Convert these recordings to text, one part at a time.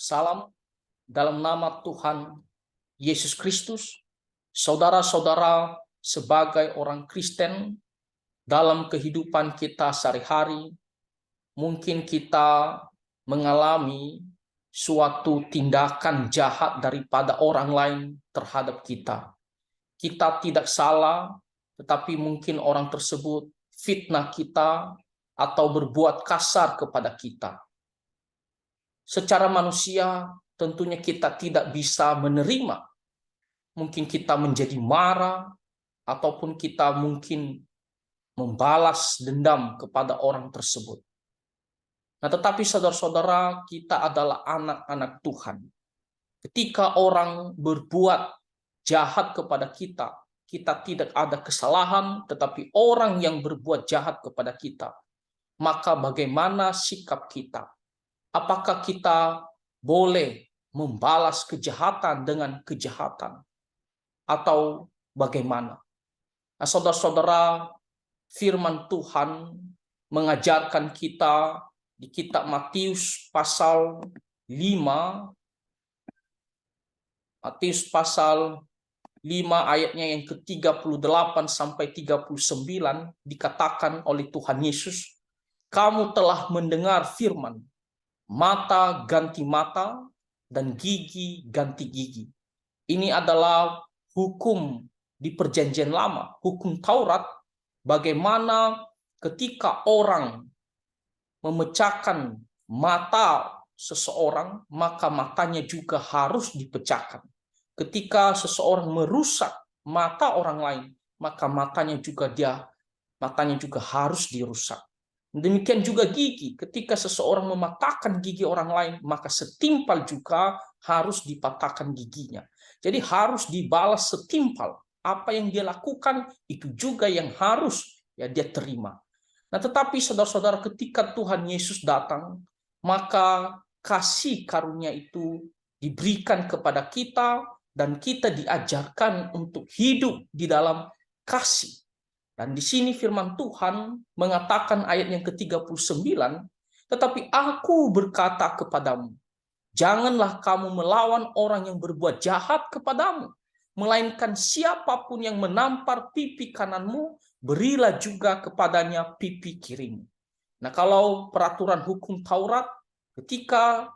Salam dalam nama Tuhan Yesus Kristus. Saudara-saudara, sebagai orang Kristen, dalam kehidupan kita sehari-hari, mungkin kita mengalami suatu tindakan jahat daripada orang lain terhadap kita. Kita tidak salah, tetapi mungkin orang tersebut fitnah kita atau berbuat kasar kepada kita. Secara manusia, tentunya kita tidak bisa menerima. Mungkin kita menjadi marah, ataupun kita mungkin membalas dendam kepada orang tersebut. Nah, tetapi saudara-saudara, kita adalah anak-anak Tuhan. Ketika orang berbuat jahat kepada kita, kita tidak ada kesalahan, tetapi orang yang berbuat jahat kepada kita, maka bagaimana sikap kita? Apakah kita boleh membalas kejahatan dengan kejahatan? Atau bagaimana? Nah, saudara-saudara, firman Tuhan mengajarkan kita di kitab Matius pasal 5, Matius pasal 5 ayatnya yang ke-38 sampai 39 dikatakan oleh Tuhan Yesus, "Kamu telah mendengar firman, mata ganti mata dan gigi ganti gigi." Ini adalah hukum di Perjanjian Lama, hukum Taurat, bagaimana ketika orang memecahkan mata seseorang, maka matanya juga harus dipecahkan. Ketika seseorang merusak mata orang lain, maka matanya juga harus dirusak. Demikian juga gigi, ketika seseorang mematahkan gigi orang lain, maka setimpal juga harus dipatahkan giginya. Jadi harus dibalas setimpal. Apa yang dia lakukan, itu juga yang harus dia terima. Nah, tetapi saudara-saudara, ketika Tuhan Yesus datang, maka kasih karunia itu diberikan kepada kita, dan kita diajarkan untuk hidup di dalam kasih. Dan di sini firman Tuhan mengatakan ayat yang ke-39, "Tetapi aku berkata kepadamu, janganlah kamu melawan orang yang berbuat jahat kepadamu, melainkan siapapun yang menampar pipi kananmu, berilah juga kepadanya pipi kirimu." Nah, kalau peraturan hukum Taurat, ketika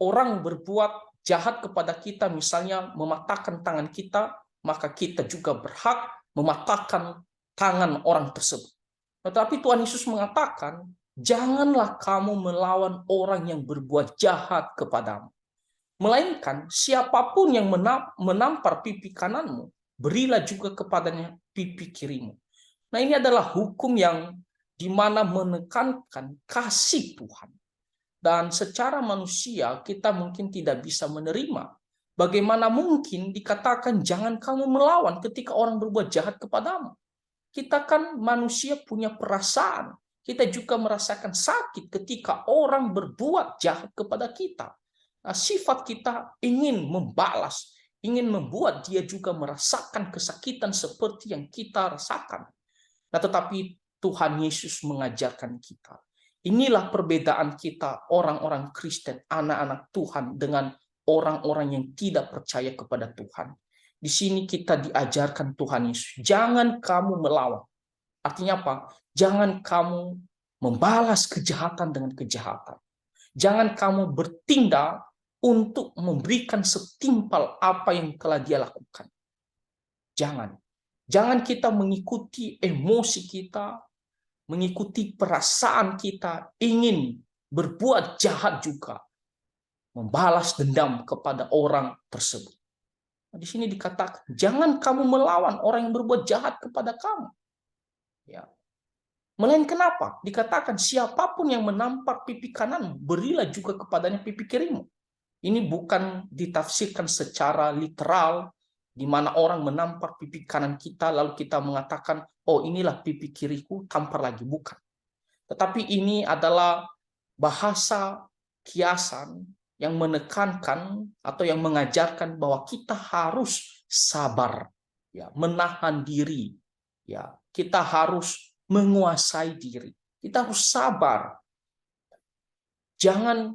orang berbuat jahat kepada kita, misalnya mematahkan tangan kita, maka kita juga berhak mematahkan tangan orang tersebut. Tetapi Tuhan Yesus mengatakan, janganlah kamu melawan orang yang berbuat jahat kepadamu, melainkan siapapun yang menampar pipi kananmu, berilah juga kepadanya pipi kirimu. Nah, ini adalah hukum yang dimana menekankan kasih Tuhan. Dan secara manusia kita mungkin tidak bisa menerima. Bagaimana mungkin dikatakan jangan kamu melawan ketika orang berbuat jahat kepadamu? Kita kan manusia punya perasaan. Kita juga merasakan sakit ketika orang berbuat jahat kepada kita. Nah, sifat kita ingin membalas, ingin membuat dia juga merasakan kesakitan seperti yang kita rasakan. Nah, tetapi Tuhan Yesus mengajarkan kita. Inilah perbedaan kita orang-orang Kristen, anak-anak Tuhan, dengan orang-orang yang tidak percaya kepada Tuhan. Di sini kita diajarkan Tuhan Yesus, jangan kamu melawan. Artinya apa? Jangan kamu membalas kejahatan dengan kejahatan. Jangan kamu bertindak untuk memberikan setimpal apa yang telah dia lakukan. Jangan. Jangan kita mengikuti emosi kita, mengikuti perasaan kita, ingin berbuat jahat juga, membalas dendam kepada orang tersebut. Di sini dikatakan, jangan kamu melawan orang yang berbuat jahat kepada kamu. Ya. Melainkan apa? Dikatakan, siapapun yang menampar pipi kanan, berilah juga kepadanya pipi kirimu. Ini bukan ditafsirkan secara literal, di mana orang menampar pipi kanan kita, lalu kita mengatakan, oh inilah pipi kiriku, tampar lagi. Bukan. Tetapi ini adalah bahasa kiasan yang menekankan atau yang mengajarkan bahwa kita harus sabar, ya, menahan diri, ya, kita harus menguasai diri, kita harus sabar. Jangan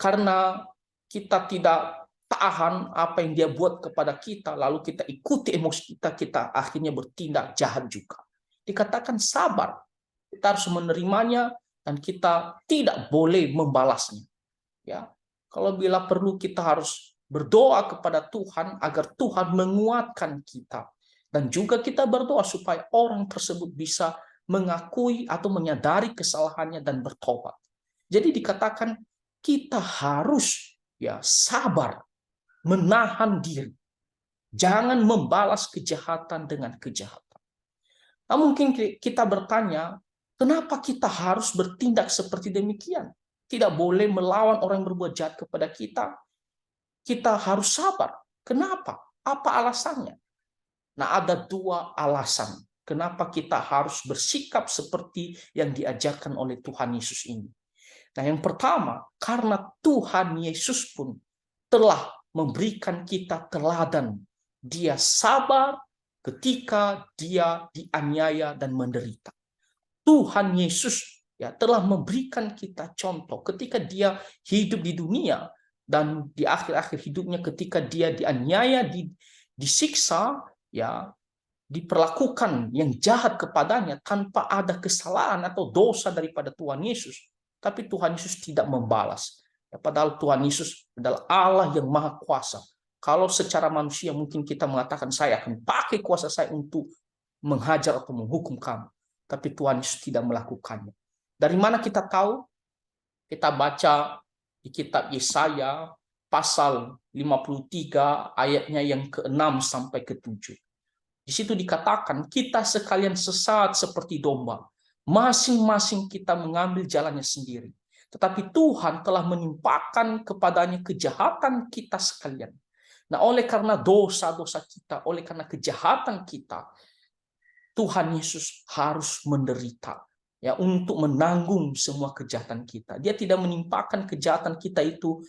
karena kita tidak tahan apa yang dia buat kepada kita, lalu kita ikuti emosi kita, kita akhirnya bertindak jahat juga. Dikatakan sabar, kita harus menerimanya dan kita tidak boleh membalasnya. Ya, kalau bila perlu kita harus berdoa kepada Tuhan agar Tuhan menguatkan kita, dan juga kita berdoa supaya orang tersebut bisa mengakui atau menyadari kesalahannya dan bertobat. Jadi dikatakan kita harus sabar, menahan diri, jangan membalas kejahatan dengan kejahatan. Nah, mungkin kita bertanya, kenapa kita harus bertindak seperti demikian? Tidak boleh melawan orang yang berbuat jahat kepada kita. Kita harus sabar. Kenapa? Apa alasannya? Nah, ada dua alasan kenapa kita harus bersikap seperti yang diajarkan oleh Tuhan Yesus ini. Nah, yang pertama, karena Tuhan Yesus pun telah memberikan kita teladan. Dia sabar ketika dia dianiaya dan menderita. Tuhan Yesus telah memberikan kita contoh ketika dia hidup di dunia dan di akhir-akhir hidupnya ketika dia dianiaya, disiksa, diperlakukan yang jahat kepadanya tanpa ada kesalahan atau dosa daripada Tuhan Yesus. Tapi Tuhan Yesus tidak membalas. Padahal Tuhan Yesus adalah Allah yang maha kuasa. Kalau secara manusia mungkin kita mengatakan saya akan pakai kuasa saya untuk menghajar atau menghukum kamu. Tapi Tuhan Yesus tidak melakukannya. Dari mana kita tahu? Kita baca di kitab Yesaya pasal 53 ayatnya yang ke-6 sampai ke-7. Di situ dikatakan kita sekalian sesat seperti domba. Masing-masing kita mengambil jalannya sendiri. Tetapi Tuhan telah menimpakan kepadanya kejahatan kita sekalian. Nah, oleh karena dosa-dosa kita, oleh karena kejahatan kita, Tuhan Yesus harus menderita untuk menanggung semua kejahatan kita. Dia tidak menimpakan kejahatan kita itu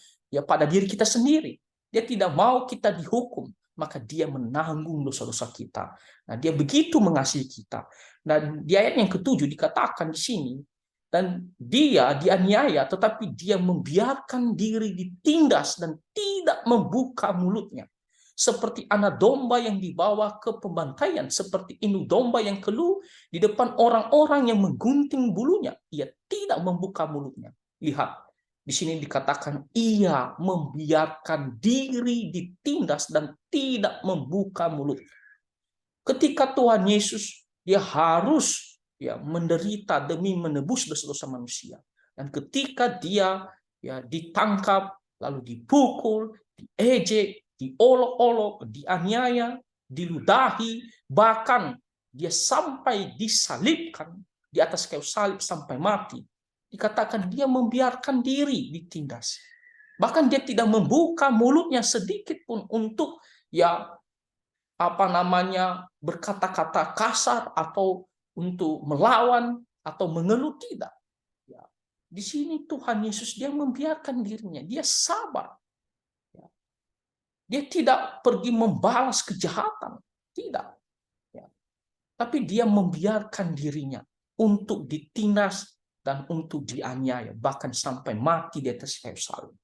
pada diri kita sendiri. Dia tidak mau kita dihukum, maka dia menanggung dosa-dosa kita. Nah, dia begitu mengasihi kita. Dan di ayat yang ke-7 dikatakan di sini, dan dia dianiaya, tetapi dia membiarkan diri ditindas dan tidak membuka mulutnya. Seperti anak domba yang dibawa ke pembantaian, seperti induk domba yang keluh di depan orang-orang yang menggunting bulunya. Ia tidak membuka mulutnya. Lihat, di sini dikatakan ia membiarkan diri ditindas dan tidak membuka mulut. Ketika Tuhan Yesus, dia harus menderita demi menebus dosa-dosa manusia. Dan ketika dia ditangkap, lalu dipukul, diejek, diolok-olok, dianiaya, diludahi, bahkan dia sampai disalibkan di atas kayu salib sampai mati. Dikatakan dia membiarkan diri ditindas. Bahkan dia tidak membuka mulutnya sedikit pun untuk berkata-kata kasar atau untuk melawan atau mengeluh, tidak. Di sini Tuhan Yesus dia membiarkan dirinya, dia sabar. Dia tidak pergi membalas kejahatan, tidak. Tapi dia membiarkan dirinya untuk ditindas dan untuk dianiaya, bahkan sampai mati di atas kayu salib.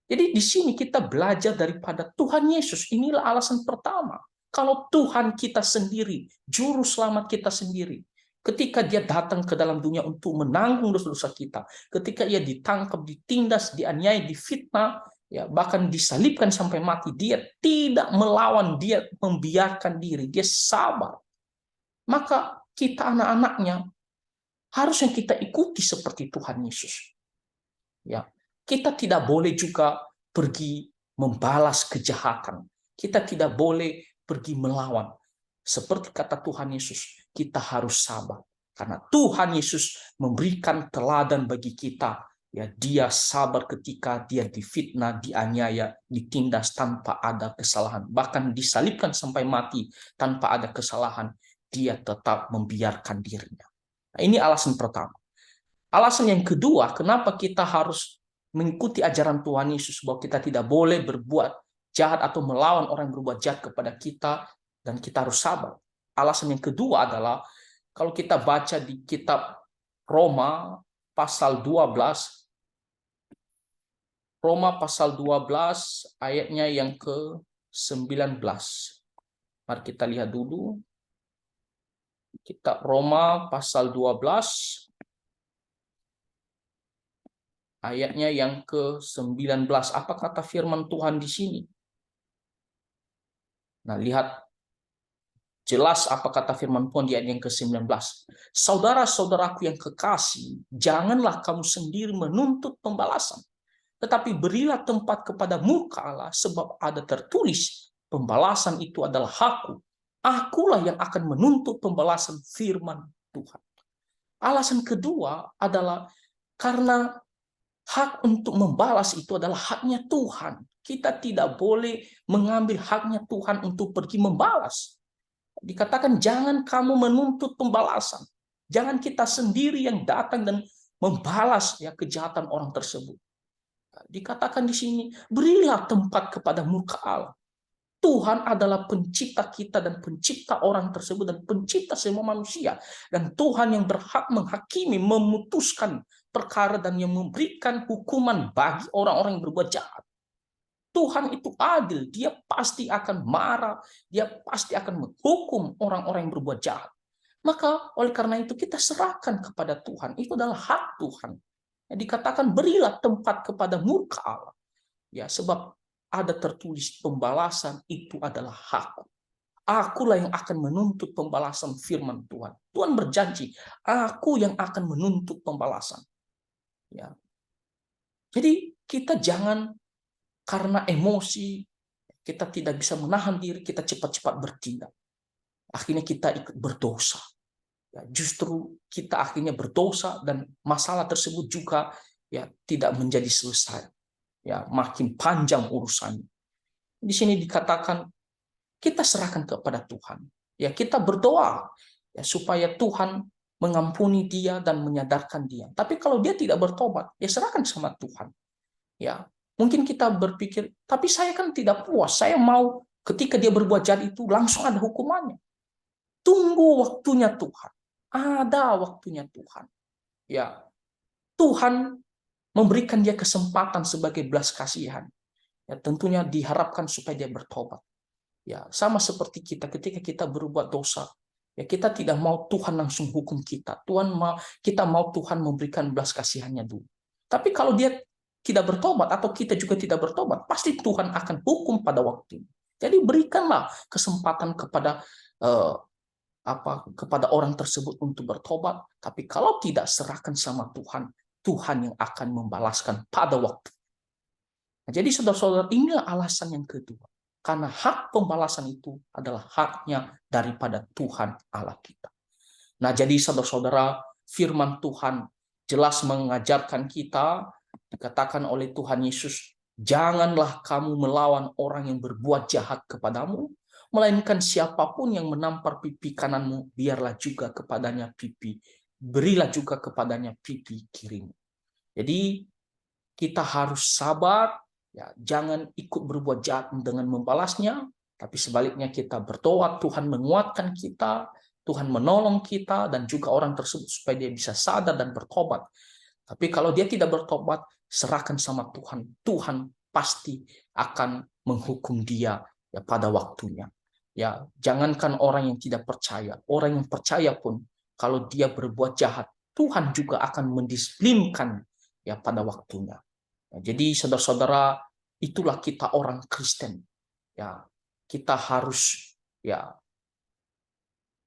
Jadi di sini kita belajar daripada Tuhan Yesus. Inilah alasan pertama. Kalau Tuhan kita sendiri, juru selamat kita sendiri, ketika dia datang ke dalam dunia untuk menanggung dosa-dosa kita, ketika ia ditangkap, ditindas, dianiaya, difitnah, bahkan disalibkan sampai mati, dia tidak melawan, dia membiarkan diri, dia sabar. Maka kita anak-anaknya harusnya kita ikuti seperti Tuhan Yesus. Kita tidak boleh juga pergi membalas kejahatan. Kita tidak boleh pergi melawan. Seperti kata Tuhan Yesus, kita harus sabar. Karena Tuhan Yesus memberikan teladan bagi kita. Dia sabar ketika dia difitnah, dianiaya, ditindas tanpa ada kesalahan. Bahkan disalibkan sampai mati tanpa ada kesalahan. Dia tetap membiarkan dirinya. Nah, ini alasan pertama. Alasan yang kedua, kenapa kita harus mengikuti ajaran Tuhan Yesus bahwa kita tidak boleh berbuat jahat atau melawan orang yang berbuat jahat kepada kita, dan kita harus sabar. Alasan yang kedua adalah kalau kita baca di kitab Roma pasal 12 Roma pasal 12 ayatnya yang ke-19. Mari kita lihat dulu. Kita Roma pasal 12 ayatnya yang ke-19. Apa kata firman Tuhan di sini? Nah, lihat jelas apa kata firman Tuhan di ayat yang ke-19. Saudara-saudaraku yang kekasih, janganlah kamu sendiri menuntut pembalasan, tetapi berilah tempat kepada murka Allah, sebab ada tertulis, pembalasan itu adalah hakku. Akulah yang akan menuntut pembalasan, firman Tuhan. Alasan kedua adalah karena hak untuk membalas itu adalah haknya Tuhan. Kita tidak boleh mengambil haknya Tuhan untuk pergi membalas. Dikatakan jangan kamu menuntut pembalasan. Jangan kita sendiri yang datang dan membalas ya kejahatan orang tersebut. Dikatakan di sini, berilah tempat kepada murka Allah. Tuhan adalah pencipta kita dan pencipta orang tersebut dan pencipta semua manusia. Dan Tuhan yang berhak menghakimi, memutuskan perkara dan yang memberikan hukuman bagi orang-orang yang berbuat jahat. Tuhan itu adil, dia pasti akan marah, dia pasti akan menghukum orang-orang yang berbuat jahat. Maka oleh karena itu kita serahkan kepada Tuhan, itu adalah hak Tuhan. Dikatakan berilah tempat kepada murka Allah. Ya, sebab ada tertulis pembalasan itu adalah hakku. Akulah yang akan menuntut pembalasan, firman Tuhan. Tuhan berjanji, aku yang akan menuntut pembalasan. Ya. Jadi kita jangan karena emosi, kita tidak bisa menahan diri, kita cepat-cepat bertindak. Akhirnya kita ikut berdosa. Ya, justru kita akhirnya berdosa dan masalah tersebut juga ya tidak menjadi selesai. Ya, makin panjang urusannya. Di sini dikatakan kita serahkan kepada Tuhan. Ya, kita berdoa ya supaya Tuhan mengampuni dia dan menyadarkan dia. Tapi kalau dia tidak bertobat, ya serahkan sama Tuhan. Ya, mungkin kita berpikir, tapi saya kan tidak puas. Saya mau ketika dia berbuat jahat itu langsung ada hukumannya. Tunggu waktunya Tuhan. Ada waktunya Tuhan. Ya, Tuhan memberikan dia kesempatan sebagai belas kasihan. Ya, tentunya diharapkan supaya dia bertobat. Ya, sama seperti kita ketika kita berbuat dosa, ya kita tidak mau Tuhan langsung hukum kita. Kita mau Tuhan memberikan belas kasihannya dulu. Tapi kalau dia tidak bertobat atau kita juga tidak bertobat, pasti Tuhan akan hukum pada waktunya. Jadi berikanlah kesempatan kepada kepada orang tersebut untuk bertobat. Tapi kalau tidak, serahkan sama Tuhan. Tuhan yang akan membalaskan pada waktu. Nah, jadi saudara-saudara, inilah alasan yang kedua. Karena hak pembalasan itu adalah haknya daripada Tuhan Allah kita. Nah, jadi saudara-saudara, firman Tuhan jelas mengajarkan kita, dikatakan oleh Tuhan Yesus, janganlah kamu melawan orang yang berbuat jahat kepadamu, melainkan siapapun yang menampar pipi kananmu, biarlah juga berilah juga kepadanya pipi kirimu. Jadi kita harus sabar, ya, jangan ikut berbuat jahat dengan membalasnya, tapi sebaliknya kita berdoa, Tuhan menguatkan kita, Tuhan menolong kita, dan juga orang tersebut supaya dia bisa sadar dan bertobat. Tapi kalau dia tidak bertobat, serahkan sama Tuhan. Tuhan pasti akan menghukum dia ya pada waktunya. Ya, jangankan orang yang tidak percaya, orang yang percaya pun kalau dia berbuat jahat, Tuhan juga akan mendisiplinkan ya pada waktunya. Ya, jadi saudara-saudara, itulah kita orang Kristen. Ya, kita harus ya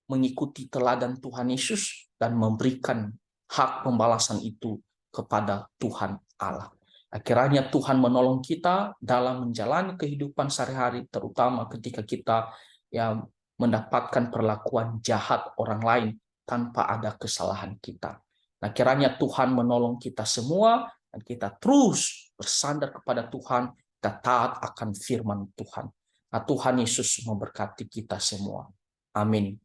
mengikuti teladan Tuhan Yesus dan memberikan hak pembalasan itu kepada Tuhan Allah. Akhirnya Tuhan menolong kita dalam menjalani kehidupan sehari-hari, terutama ketika kita ya mendapatkan perlakuan jahat orang lain tanpa ada kesalahan kita. Nah, kiranya Tuhan menolong kita semua dan kita terus bersandar kepada Tuhan, kita taat akan firman Tuhan. Nah, Tuhan Yesus memberkati kita semua. Amin.